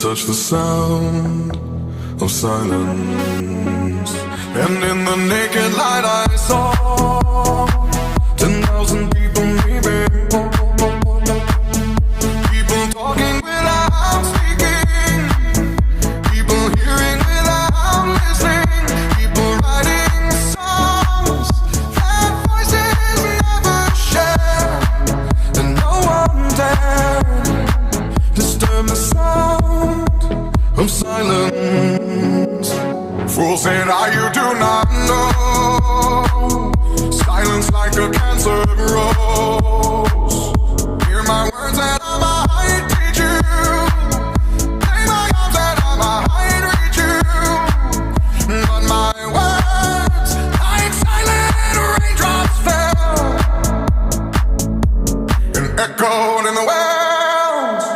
Touch the sound of silence, and in the naked light I saw 10,000 people, maybe people talking without speaking, people hearing without listening, people writing songs that voices never shared, and no one dared disturb the sound of silence. Fools said, you do not know. Silence like a cancer grows. Hear my words and